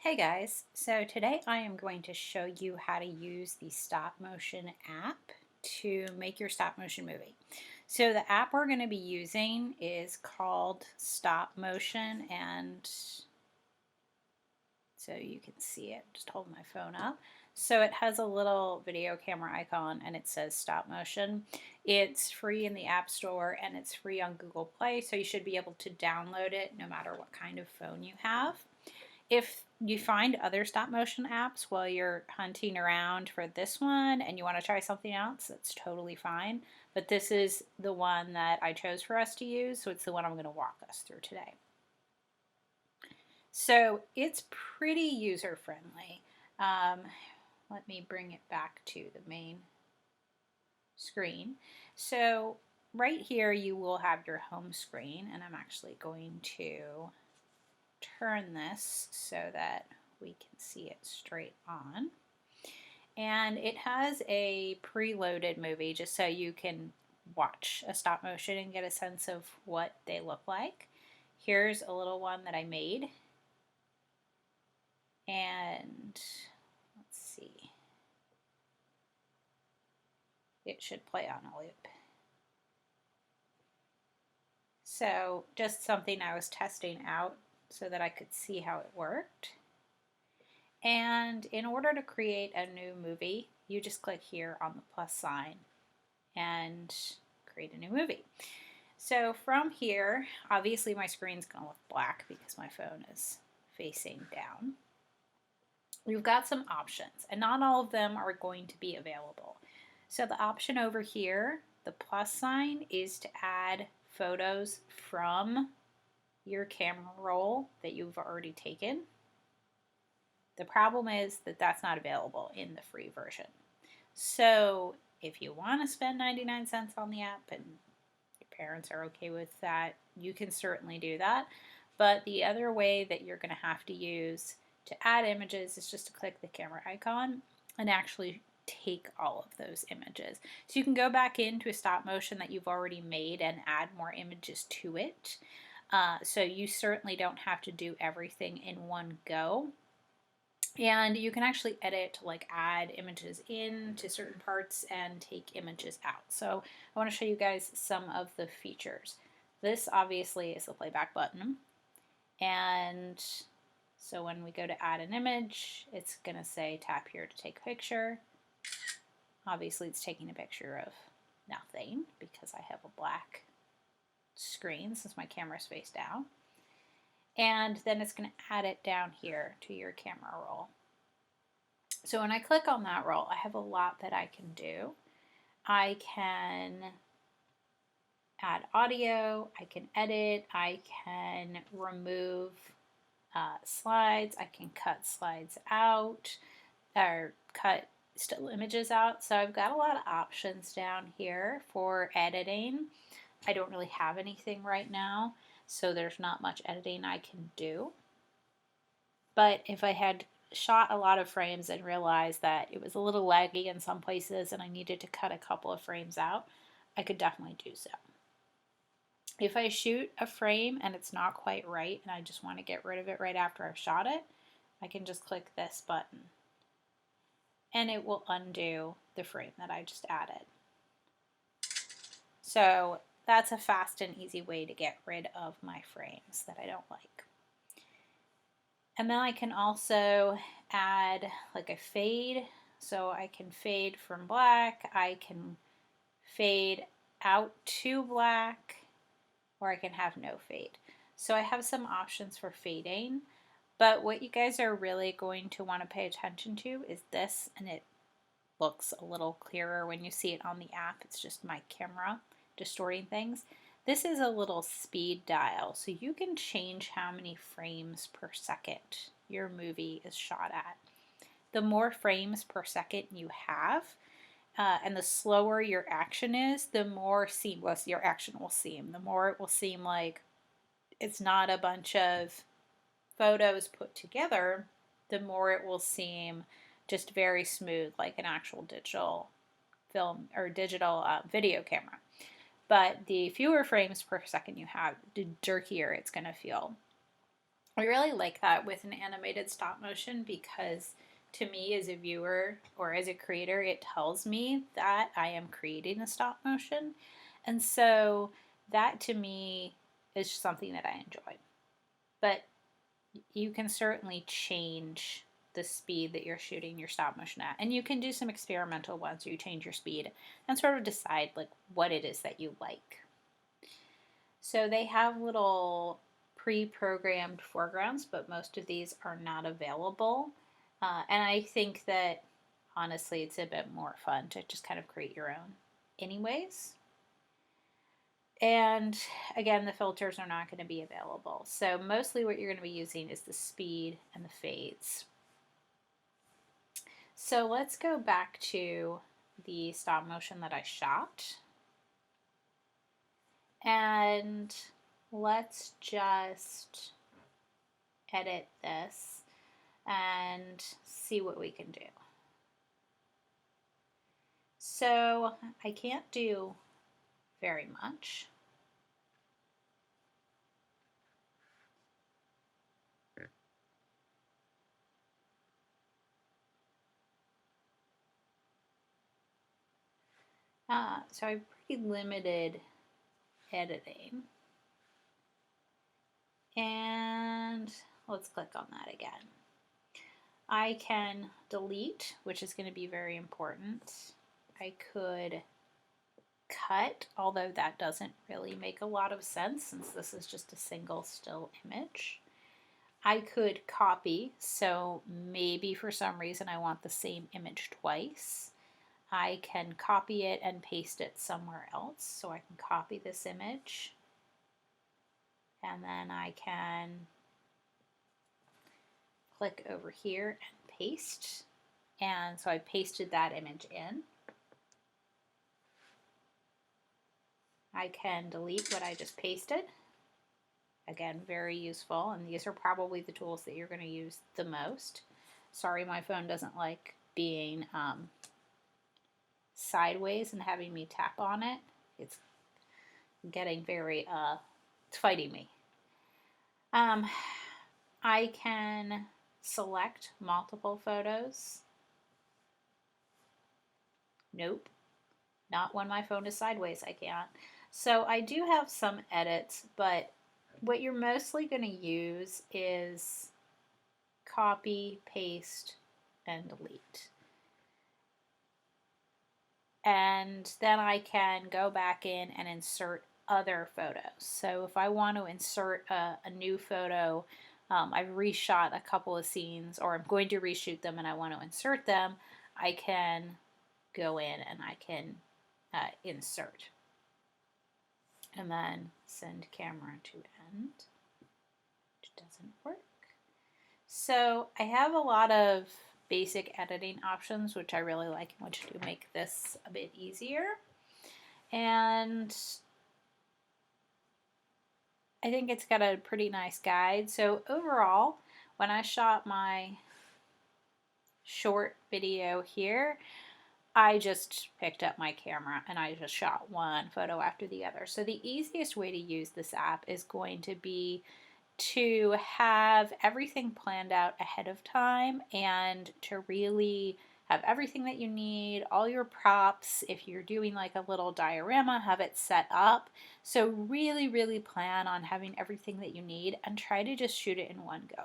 Hey guys, so today I am going to show you how to use the stop motion app to make your stop motion movie. So the app we're going to be using is called Stop Motion, and so you can see it. Just hold my phone up. So it has a little video camera icon and it says stop motion. It's free in the App Store and it's free on Google Play, so you should be able to download it no matter what kind of phone you have. If you find other stop motion apps while you're hunting around for this one and you want to try something else, that's totally fine. But this is the one that I chose for us to use, so it's the one I'm going to walk us through today. So it's pretty user friendly. Let me bring it back to the main screen. So right here you will have your home screen, and I'm actually going to turn this so that we can see it straight on. And it has a preloaded movie just so you can watch a stop motion and get a sense of what they look like. Here's a little one that I made. And let's see. It should play on a loop. So just something I was testing out so that I could see how it worked. And in order to create a new movie, you just click here on the plus sign and create a new movie. So from here, obviously my screen's going to look black because my phone is facing down. We've got some options, and not all of them are going to be available. So the option over here, the plus sign, is to add photos from your camera roll that you've already taken. The problem is that that's not available in the free version. So if you want to spend 99 cents on the app and your parents are okay with that, you can certainly do that. But the other way that you're going to have to use to add images is just to click the camera icon and actually take all of those images. So you can go back into a stop motion that you've already made and add more images to it. So you certainly don't have to do everything in one go. And you can actually edit, like add images in to certain parts and take images out. So I want to show you guys some of the features. This obviously is the playback button. And so when we go to add an image, it's going to say tap here to take a picture. Obviously it's taking a picture of nothing because I have a black screen since my camera's face down. And then it's going to add it down here to your camera roll. So when I click on that roll, I have a lot that I can do. I can add audio, I can edit, I can remove slides, I can cut slides out, or cut still images out. So I've got a lot of options down here for editing. I don't really have anything right now, so there's not much editing I can do. But if I had shot a lot of frames and realized that it was a little laggy in some places and I needed to cut a couple of frames out, I could definitely do so. If I shoot a frame and it's not quite right and I just want to get rid of it right after I've shot it, I can just click this button and it will undo the frame that I just added. So that's a fast and easy way to get rid of my frames that I don't like. And then I can also add like a fade. So I can fade from black, I can fade out to black, or I can have no fade. So I have some options for fading, but what you guys are really going to want to pay attention to is this, and it looks a little clearer when you see it on the app. It's just my camera distorting things. This is a little speed dial, so you can change how many frames per second your movie is shot at. The more frames per second you have, and the slower your action is, the more seamless your action will seem. The more it will seem like it's not a bunch of photos put together, the more it will seem just very smooth, like an actual digital film or digital video camera. But the fewer frames per second you have, the jerkier it's going to feel. I really like that with an animated stop motion because to me as a viewer or as a creator, it tells me that I am creating a stop motion. And so that to me is something that I enjoy. But you can certainly change the speed that you're shooting your stop motion at. And you can do some experimental ones where you change your speed and sort of decide like what it is that you like. So they have little pre-programmed foregrounds, but most of these are not available. And I think that honestly, it's a bit more fun to just kind of create your own anyways. And again, the filters are not going to be available. So mostly what you're going to be using is the speed and the fades. So let's go back to the stop motion that I shot. And let's just edit this and see what we can do. So I can't do very much. So I'm pretty limited editing. And let's click on that again. I can delete, which is going to be very important. I could cut, although that doesn't really make a lot of sense since this is just a single still image. I could copy, so maybe for some reason I want the same image twice. I can copy it and paste it somewhere else. So I can copy this image and then I can click over here and paste. And so I pasted that image in. I can delete what I just pasted. Again, very useful, and these are probably the tools that you're going to use the most. Sorry, my phone doesn't like being sideways and having me tap on it. It's getting very, it's fighting me. I can select multiple photos. Nope, not when my phone is sideways, I can't. So I do have some edits, but what you're mostly going to use is copy, paste, and delete. And then I can go back in and insert other photos. So if I want to insert a new photo, I've reshot a couple of scenes or I'm going to reshoot them and I want to insert them, I can go in and I can insert. And then send camera to end, which doesn't work. So I have a lot of basic editing options, which I really like and which do make this a bit easier. And I think it's got a pretty nice guide. So overall, when I shot my short video here, I just picked up my camera and I just shot one photo after the other. So the easiest way to use this app is going to be to have everything planned out ahead of time and to really have everything that you need, all your props. If you're doing like a little diorama, have it set up. So really, really plan on having everything that you need and try to just shoot it in one go.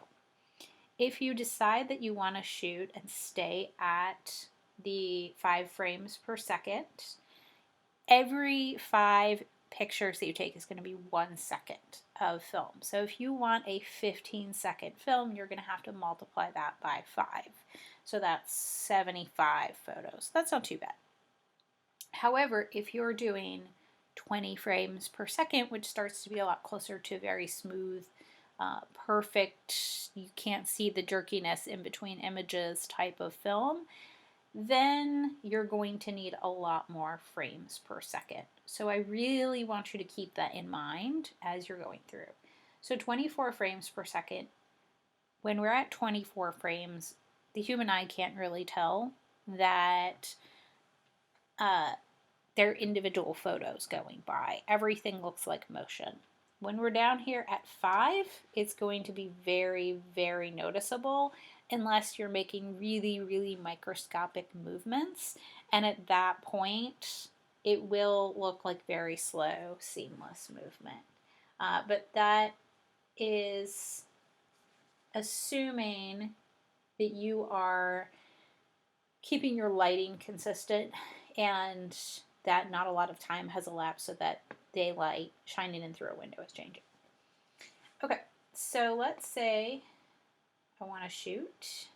If you decide that you want to shoot and stay at the 5 frames per second, every 5 pictures that you take is going to be 1 second of film. So if you want a 15-second film, you're going to have to multiply that by 5. So that's 75 photos. That's not too bad. However, if you're doing 20 frames per second, which starts to be a lot closer to very smooth, perfect, you can't see the jerkiness in between images type of film, then you're going to need a lot more frames per second. So I really want you to keep that in mind as you're going through. So 24 frames per second, when we're at 24 frames, the human eye can't really tell that they're individual photos going by. Everything looks like motion. When we're down here at 5, it's going to be very, very noticeable unless you're making really, really microscopic movements. And at that point, it will look like very slow, seamless movement. But that is assuming that you are keeping your lighting consistent and that not a lot of time has elapsed so that daylight shining in through a window is changing. Okay, so let's say I want to shoot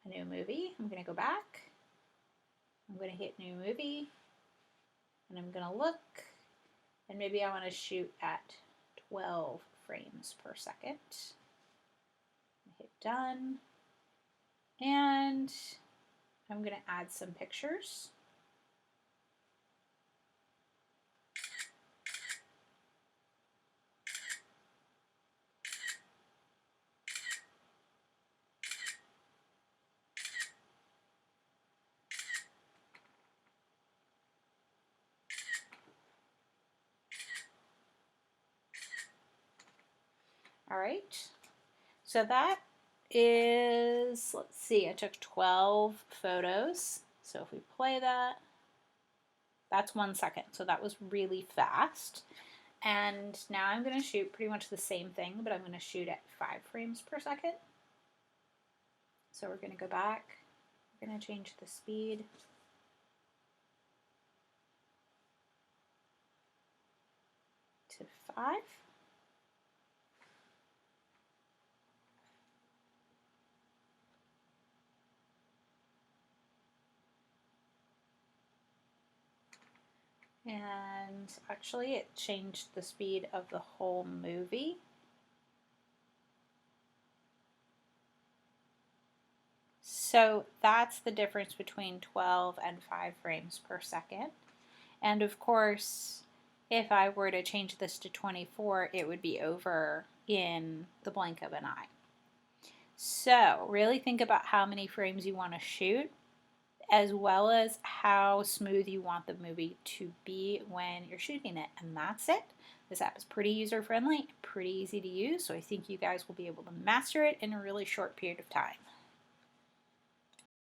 a new movie. I'm going to go back. I'm going to hit new movie and I'm going to look, and maybe I want to shoot at 12 frames per second. Hit done, and I'm going to add some pictures. All right, so that is, let's see, I took 12 photos. So if we play that, that's 1 second. So that was really fast. And now I'm going to shoot pretty much the same thing, but I'm going to shoot at 5 frames per second. So we're going to go back. We're going to change the speed to 5. And actually it changed the speed of the whole movie. So that's the difference between 12 and 5 frames per second. And of course, if I were to change this to 24, it would be over in the blink of an eye. So really think about how many frames you want to shoot, as well as how smooth you want the movie to be when you're shooting it. And that's it. This app is pretty user-friendly, pretty easy to use, so I think you guys will be able to master it in a really short period of time.